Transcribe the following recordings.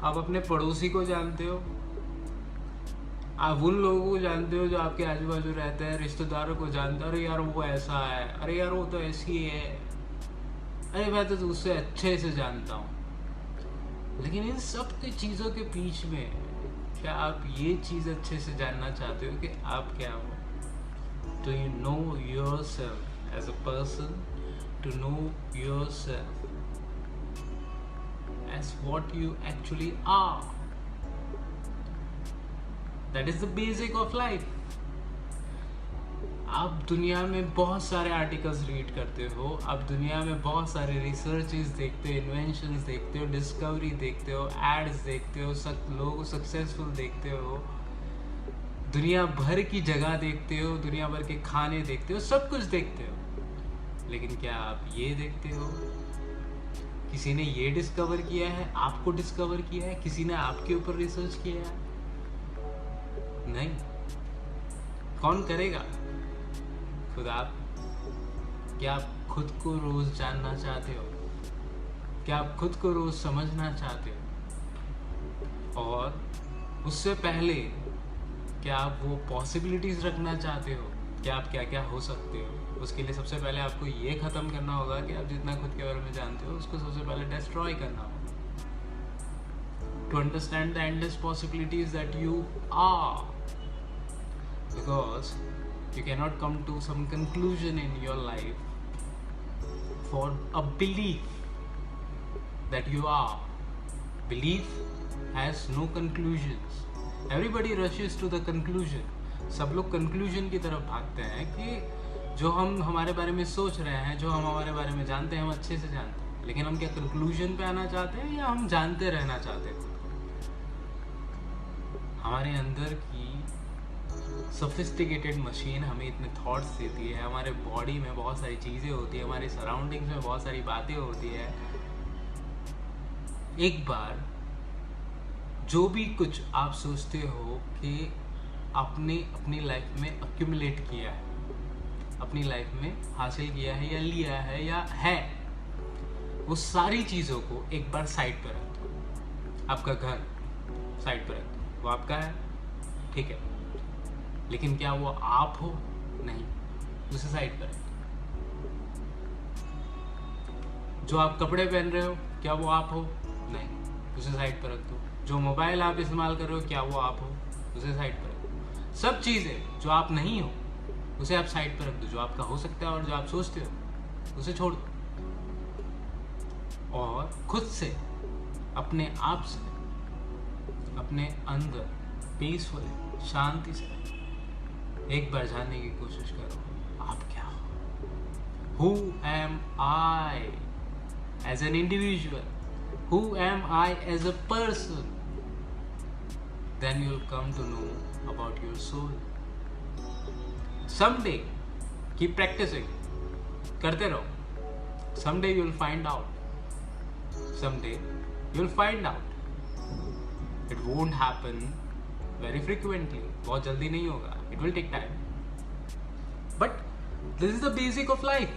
आप अपने पड़ोसी को जानते हो, आप उन लोगों को जानते हो जो आपके आजू बाजू रहते हैं, रिश्तेदारों को जानते हो, अरे यार वो ऐसा है, अरे यार वो तो ऐसी है, अरे मैं तो उससे अच्छे से जानता हूँ। लेकिन इन सब की चीज़ों के बीच में क्या आप ये चीज़ अच्छे से जानना चाहते हो कि आप क्या हो? Do you know yourself as a person? To know yourself as what you actually are. That is the basic of life. आप दुनिया में बहुत सारे आर्टिकल्स रीड करते हो, आप दुनिया में बहुत सारे रिसर्चेस देखते हो, इन्वेंशंस देखते हो, डिस्कवरी देखते हो, एड्स देखते हो, लोगों को सक्सेसफुल देखते हो, दुनिया भर की जगह देखते हो, दुनिया भर के खाने देखते हो, सब कुछ देखते हो। लेकिन क्या आप ये देखते हो किसी ने ये डिस्कवर किया है, आपको डिस्कवर किया है, किसी ने आपके ऊपर रिसर्च किया है? नहीं। कौन करेगा? खुद आप। क्या आप खुद को रोज जानना चाहते हो? क्या आप खुद को रोज समझना चाहते हो? और उससे पहले क्या आप वो पॉसिबिलिटीज रखना चाहते हो कि आप क्या क्या हो सकते हो? उसके लिए सबसे पहले आपको ये ख़त्म करना होगा कि आप जितना खुद के बारे में जानते हो उसको सबसे पहले डिस्ट्रॉय करना होगा, to understand the endless possibilities that you are, because you cannot come to some conclusion in your life for a belief that you are. Belief has no conclusions. Everybody rushes to the conclusion. सब लोग conclusion की तरफ भागते हैं कि जो हम हमारे बारे में सोच रहे हैं, जो हम हमारे बारे में जानते हैं, हम अच्छे से जानते हैं, लेकिन हम क्या conclusion पे आना चाहते हैं या हम जानते रहना चाहते हैं? हमारे अंदर की सोफिस्टिकेटेड मशीन हमें इतने थॉट्स देती है, हमारे बॉडी में बहुत सारी चीज़ें होती है, हमारी सराउंडिंग्स में बहुत सारी बातें होती है। एक बार जो भी कुछ आप सोचते हो कि आपने अपनी लाइफ में अक्यूमुलेट किया है, अपनी लाइफ में हासिल किया है या लिया है या है, वो सारी चीज़ों को एक बार साइड पर रख दो। आपका घर साइड पर रख दो, वो आपका है, ठीक है, लेकिन क्या वो आप हो? नहीं, उसे साइड पर रख दो। जो आप कपड़े पहन रहे हो, क्या वो आप हो? नहीं, उसे साइड पर रख दो। जो मोबाइल आप इस्तेमाल कर रहे हो, क्या वो आप हो? उसे साइड पर रख दो। सब चीज़ें जो आप नहीं हो उसे आप साइड पर रख दो। जो आपका हो सकता है और जो आप सोचते हो उसे छोड़ दो, और खुद से, अपने आप से, अपने अंदर पीसफुली, शांति से एक बार जानने की कोशिश करो, आप क्या हो? Who am I as an individual? Who am I as a person? Then you'll come to know about your soul. Someday, keep practicing. करते रहो. Someday you'll find out. Someday you'll find out. It won't happen very frequently. बहुत जल्दी नहीं होगा. It will take time. But this is the basic of life.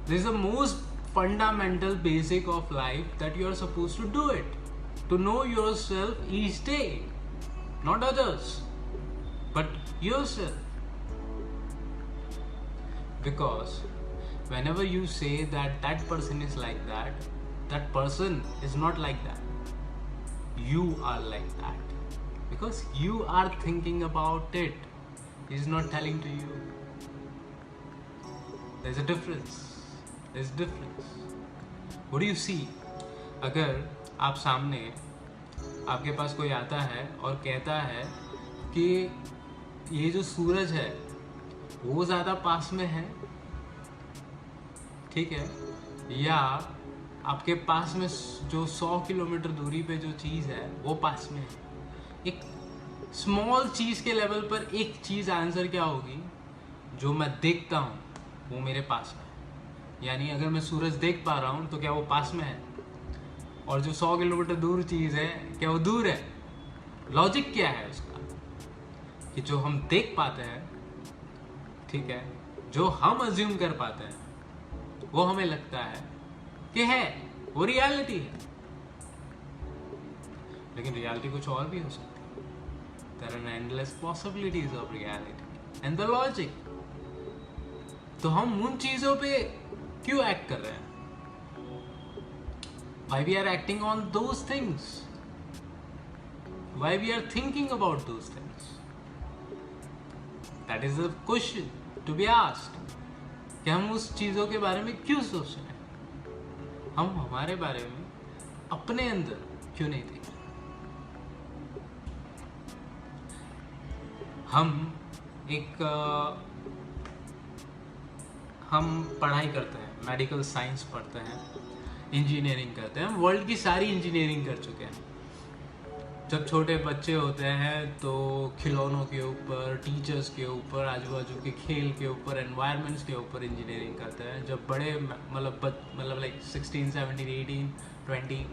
This is the most fundamental basic of life that you are supposed to do it. To know yourself each day. Not others, but yourself. Because whenever you say that that person is like that, that person is not like that. You are like that. Because you are thinking about it. He is not telling to you. There's a difference. There's a difference. What do you see? अगर आप सामने, आपके पास कोई आता है और कहता है कि ये जो सूरज है वो ज़्यादा पास में है, ठीक है, या आपके पास में जो 100 किलोमीटर दूरी पे जो चीज़ है वो पास में है, एक स्मॉल चीज़ के लेवल पर एक चीज़ आंसर क्या होगी? जो मैं देखता हूँ वो मेरे पास में है। यानी अगर मैं सूरज देख पा रहा हूँ तो क्या वो पास में है? और जो 100 किलोमीटर दूर चीज़ है क्या वो दूर है? लॉजिक क्या है उसका? कि जो हम देख पाते हैं, ठीक है, जो हम अज्यूम कर पाते हैं, वो हमें लगता है कि है, वो रियलिटी है। लेकिन रियलिटी कुछ और भी हो सकती है। There are endless possibilities of reality and the logic. तो हम उन चीजों पे क्यों एक्ट कर रहे हैं? Why we are acting on those things? Why we are thinking about those things? That is the question to be asked. कि हम उस चीज़ों के बारे में क्यों सोच रहे हैं? हम हमारे बारे में अपने अंदर क्यों नहीं देख रहे? हम पढ़ाई करते हैं, मेडिकल साइंस पढ़ते हैं, इंजीनियरिंग करते हैं। हम वर्ल्ड की सारी इंजीनियरिंग कर चुके हैं। जब छोटे बच्चे होते हैं तो खिलौनों के ऊपर, टीचर्स के ऊपर, आजू बाजू के खेल के ऊपर, एनवायरनमेंट्स के ऊपर इंजीनियरिंग करते हैं। जब बड़े मतलब लाइक 16, 17, 18, 20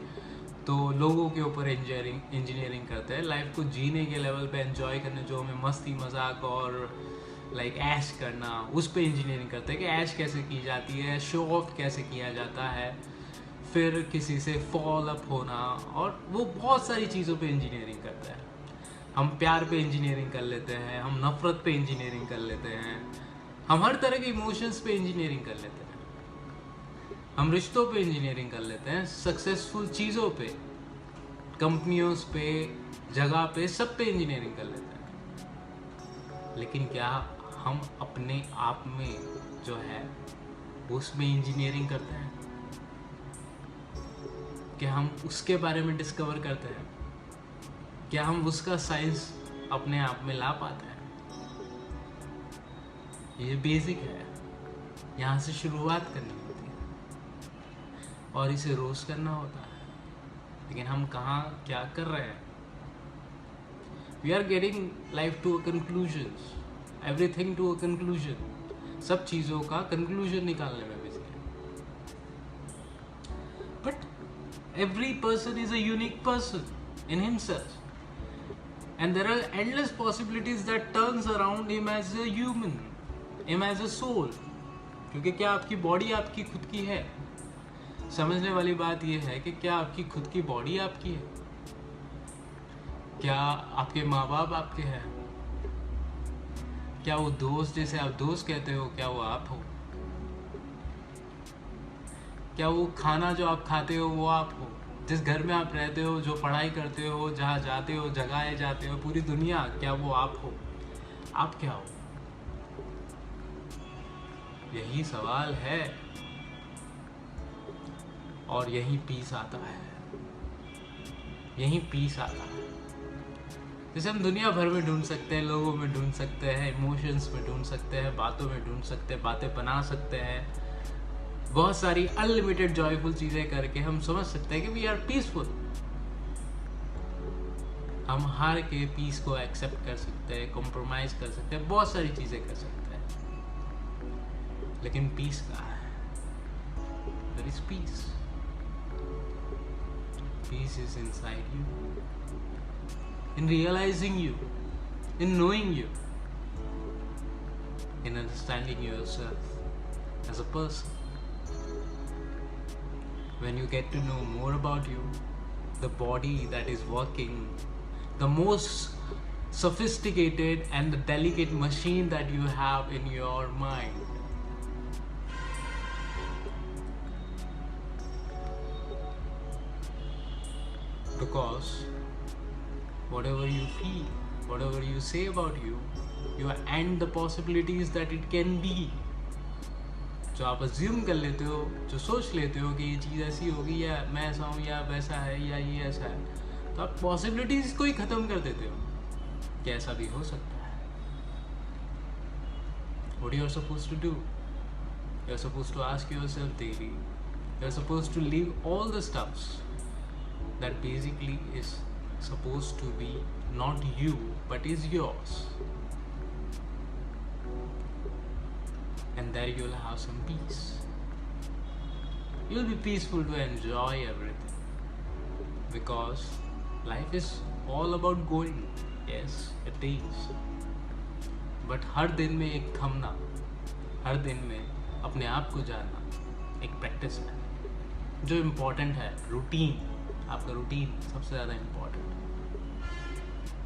तो लोगों के ऊपर इंजीनियरिंग करते हैं। लाइफ को जीने के लेवल पे एंजॉय करने, जो हमें मस्ती मजाक और लाइक ऐश करना, उस पे इंजीनियरिंग करते हैं कि ऐश कैसे की जाती है, शो ऑफ कैसे किया जाता है, फिर किसी से फॉल अप होना, और वो बहुत सारी चीज़ों पे इंजीनियरिंग करता है। हम प्यार पे इंजीनियरिंग कर लेते हैं, हम नफ़रत पे इंजीनियरिंग कर लेते हैं, हम हर तरह के इमोशंस पे इंजीनियरिंग कर लेते हैं, हम रिश्तों पे इंजीनियरिंग कर लेते हैं, सक्सेसफुल चीज़ों पे, कंपनियों पे, जगह पे, सब पे इंजीनियरिंग कर लेते हैं। लेकिन क्या हम अपने आप में जो है उसमें इंजीनियरिंग करते हैं? क्या हम उसके बारे में डिस्कवर करते हैं? क्या हम उसका साइंस अपने आप में ला पाते हैं? ये बेसिक है, यहाँ से शुरुआत करनी होती है और इसे रोज करना होता है। लेकिन हम कहाँ क्या कर रहे हैं? We are getting life to a conclusion, everything to a conclusion. सब चीज़ों का कंक्लूजन निकालने में बिजी है। But every person is a unique person in himself, and there are endless possibilities that turns around him as a human, him as a soul. क्योंकि क्या आपकी body आपकी खुद की है? समझने वाली बात यह है कि क्या आपकी खुद की बॉडी आपकी है? क्या आपके माँ बाप आपके हैं? क्या वो दोस्त जिसे आप दोस्त कहते हो, क्या वो आप हो? क्या वो खाना जो आप खाते हो वो आप हो? जिस घर में आप रहते हो, जो पढ़ाई करते हो, जहाँ जाते हो, जगह जाते हो, पूरी दुनिया, क्या वो आप हो? आप क्या हो? यही सवाल है और यही पीस आता है, यही पीस आता है। जैसे हम दुनिया भर में ढूंढ सकते हैं, लोगों में ढूंढ सकते हैं, इमोशंस में ढूंढ सकते हैं, बातों में ढूंढ सकते हैं, बातें बना सकते हैं, बहुत सारी अनलिमिटेड जॉयफुल चीज़ें करके हम समझ सकते हैं कि वी आर पीसफुल। हम हार के पीस को एक्सेप्ट कर सकते हैं, कॉम्प्रोमाइज़ कर सकते हैं, बहुत सारी चीज़ें कर सकते हैं। लेकिन पीस कहाँ है? There is peace. Peace is inside you, in realizing you, in knowing you, in understanding yourself as a person. When you get to know more about you, the body that is working, the most sophisticated and the delicate machine that you have in your mind. Because whatever you feel, whatever you say about you, you end the possibilities that it can be. जो आप assume कर लेते हो, जो सोच लेते हो कि ये चीज़ ऐसी होगी, या मैं ऐसा हूँ, या वैसा है, या ये ऐसा है, तो आप पॉसिबिलिटीज़ को ही ख़त्म कर देते हो कि ऐसा भी हो सकता है। What you are supposed to do? You are supposed to ask yourself daily. You are supposed to leave all the stuffs that basically is supposed to be not you but is yours, and there you'll have some peace. You'll be peaceful to enjoy everything, because life is all about going. Yes, it is. But हर दिन में एक थमना, हर दिन में अपने आप को जानना एक प्रैक्टिस है जो इम्पोर्टेंट है। रूटीन आपका रूटीन सबसे ज़्यादा इम्पोर्टेंट।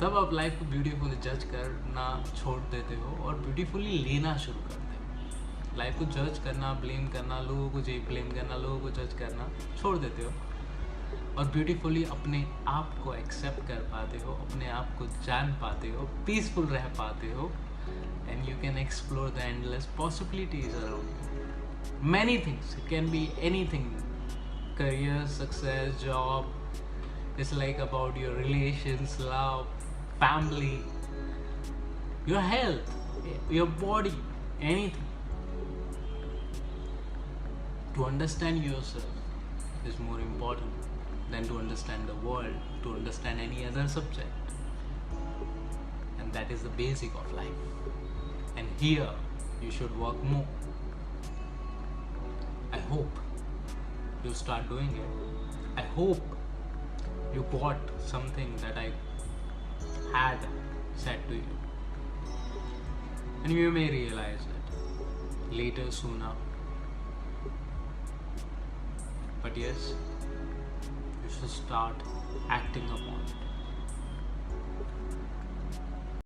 तब आप लाइफ को ब्यूटीफुली जज करना छोड़ देते हो और ब्यूटीफुली लेना शुरू करते हो। लाइफ को जज करना, ब्लेम करना, लोगों को ब्लेम करना, लोगों को जज करना छोड़ देते हो और ब्यूटीफुली अपने आप को एक्सेप्ट कर पाते हो, अपने आप को जान पाते हो, पीसफुल रह पाते हो, and you can explore the endless possibilities around you. Many things, it can be anything, career, success, job. It's like about your relations, love, family, your health, your body, anything. To understand yourself is more important than to understand the world, to understand any other subject. And that is the basic of life. And here you should work more. I hope you start doing it. I hope you got something that I had said to you, and you may realize it later, sooner, but yes, you should start acting upon it.